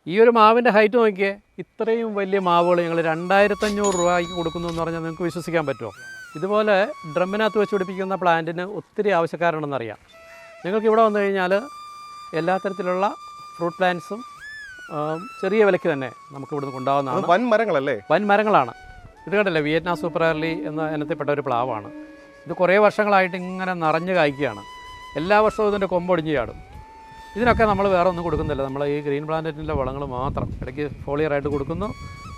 ഈ ഒരു മാവിൻ്റെ ഹൈറ്റ് നോക്കിയേ, ഇത്രയും വലിയ മാവുകൾ ഞങ്ങൾ 2500 രൂപയ്ക്ക് കൊടുക്കുന്നു എന്ന് പറഞ്ഞാൽ നിങ്ങൾക്ക് വിശ്വസിക്കാൻ പറ്റുമോ? ഇതുപോലെ ഡ്രമ്മിനകത്ത് വെച്ച് പിടിപ്പിക്കുന്ന പ്ലാന്റിന് ഒത്തിരി ആവശ്യക്കാരുണ്ടെന്നറിയാം. നിങ്ങൾക്ക് ഇവിടെ വന്നു കഴിഞ്ഞാൽ എല്ലാ തരത്തിലുള്ള ഫ്രൂട്ട് പ്ലാന്റ്സും ചെറിയ വിലയ്ക്ക് തന്നെ നമുക്ക് ഇവിടുന്ന് കൊണ്ടുപോകുന്നതാണ്. വൻ മരങ്ങളല്ലേ? വൻ മരങ്ങളാണ്. ഇത് കണ്ടല്ലേ, വിയറ്റ്നാം സൂപ്പർ എർലി എന്ന ഇനത്തിൽപ്പെട്ട ഒരു പ്ലാവാണ്. ഇത് കുറേ വർഷങ്ങളായിട്ട് ഇങ്ങനെ നിറഞ്ഞു കായ്ക്കുകയാണ്. എല്ലാ വർഷവും ഇതിൻ്റെ കൊമ്പൊടിഞ്ഞ് ചാടും. ഇതിനൊക്കെ നമ്മൾ വേറെ ഒന്നും കൊടുക്കുന്നില്ല. നമ്മൾ ഈ ഗ്രീൻ പ്ലാനറ്റിൻ്റെ വളങ്ങൾ മാത്രം ഇടയ്ക്ക് ഫോളിയറായിട്ട് കൊടുക്കുന്നു,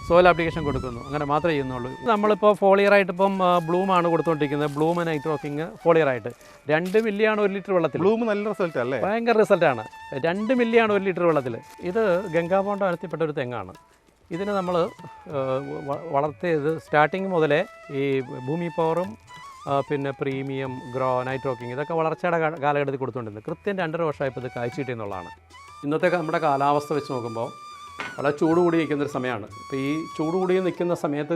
സോയിൽ ആപ്ലിക്കേഷൻ കൊടുക്കുന്നു, അങ്ങനെ മാത്രമേ ചെയ്യുന്നുള്ളൂ. നമ്മളിപ്പോൾ ഫോളിയറായിട്ട് ഇപ്പം ബ്ലൂമാണ് കൊടുത്തുകൊണ്ടിരിക്കുന്നത്. ബ്ലൂം നൈറ്റ് റോക്കിങ് ഫോളിയറായിട്ട് 2 മില്ലിയാണ് 1 ലിറ്റർ വെള്ളത്തിൽ. ബ്ലൂം നല്ല റിസൾട്ട് അല്ലേ? ഭയങ്കര റിസൾട്ടാണ്. 2 മില്ലിയാണ് 1 ലിറ്റർ വെള്ളത്തിൽ. ഇത് ഗംഗാപോണ്ട അനത്തിൽപ്പെട്ട ഒരു തെങ്ങാണ്. ഇതിന് നമ്മൾ വളർത്തിയത് സ്റ്റാർട്ടിങ് മുതലേ ഈ ഭൂമി പവറും പിന്നെ പ്രീമിയം, ഗ്രോ, നൈറ്റ് റോക്കിങ് ഇതൊക്കെ വളർച്ചയുടെ കാലഘട്ടത്തിൽ കൊടുത്തുകൊണ്ടിരുന്നത്. കൃത്യം 2.5 വർഷമായപ്പോൾ ഇത് കായ്ച്ചു കിട്ടിയെന്നുള്ളതാണ്. ഇന്നത്തെ നമ്മുടെ കാലാവസ്ഥ വെച്ച് നോക്കുമ്പോൾ വളരെ ചൂട് കൂടി നിൽക്കുന്നൊരു സമയമാണ്. ഇപ്പോൾ ഈ ചൂട് കൂടി നിൽക്കുന്ന സമയത്ത്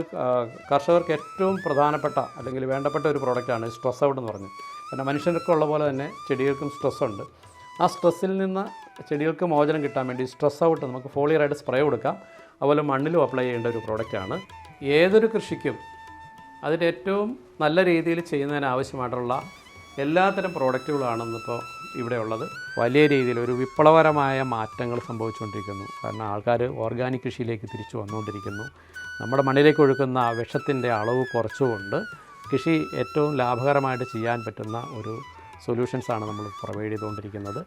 കർഷകർക്ക് ഏറ്റവും പ്രധാനപ്പെട്ട അല്ലെങ്കിൽ വേണ്ടപ്പെട്ട ഒരു പ്രോഡക്റ്റാണ് സ്ട്രെസ് ഔട്ട് എന്ന് പറഞ്ഞത്. കാരണം മനുഷ്യർക്കുള്ള പോലെ തന്നെ ചെടികൾക്കും സ്ട്രെസ്സുണ്ട്. ആ സ്ട്രെസ്സിൽ നിന്ന് ചെടികൾക്ക് മോചനം കിട്ടാൻ വേണ്ടി സ്ട്രെസ് ഔട്ട് നമുക്ക് ഫോളിയറായിട്ട് സ്പ്രേ കൊടുക്കാം. അതുപോലെ മണ്ണിലും അപ്ലൈ ചെയ്യേണ്ട ഒരു പ്രോഡക്റ്റാണ്. ഏതൊരു കൃഷിക്കും അതിൻ്റെ ഏറ്റവും നല്ല രീതിയിൽ ചെയ്യുന്നതിന് ആവശ്യമായിട്ടുള്ള എല്ലാത്തരം പ്രോഡക്റ്റുകളാണ് ഇന്നിപ്പോൾ ഇവിടെ ഉള്ളത്. വലിയ രീതിയിൽ ഒരു വിപ്ലവകരമായ മാറ്റങ്ങൾ സംഭവിച്ചുകൊണ്ടിരിക്കുന്നു. കാരണം ആൾക്കാർ ഓർഗാനിക് കൃഷിയിലേക്ക് തിരിച്ചു വന്നുകൊണ്ടിരിക്കുന്നു. നമ്മുടെ മണ്ണിലേക്ക് ഒഴുക്കുന്ന വിഷത്തിൻ്റെ അളവ് കുറച്ചുകൊണ്ട് കൃഷി ഏറ്റവും ലാഭകരമായിട്ട് ചെയ്യാൻ പറ്റുന്ന ഒരു സൊല്യൂഷൻസാണ് നമ്മൾ പ്രൊവൈഡ് ചെയ്തുകൊണ്ടിരിക്കുന്നത്.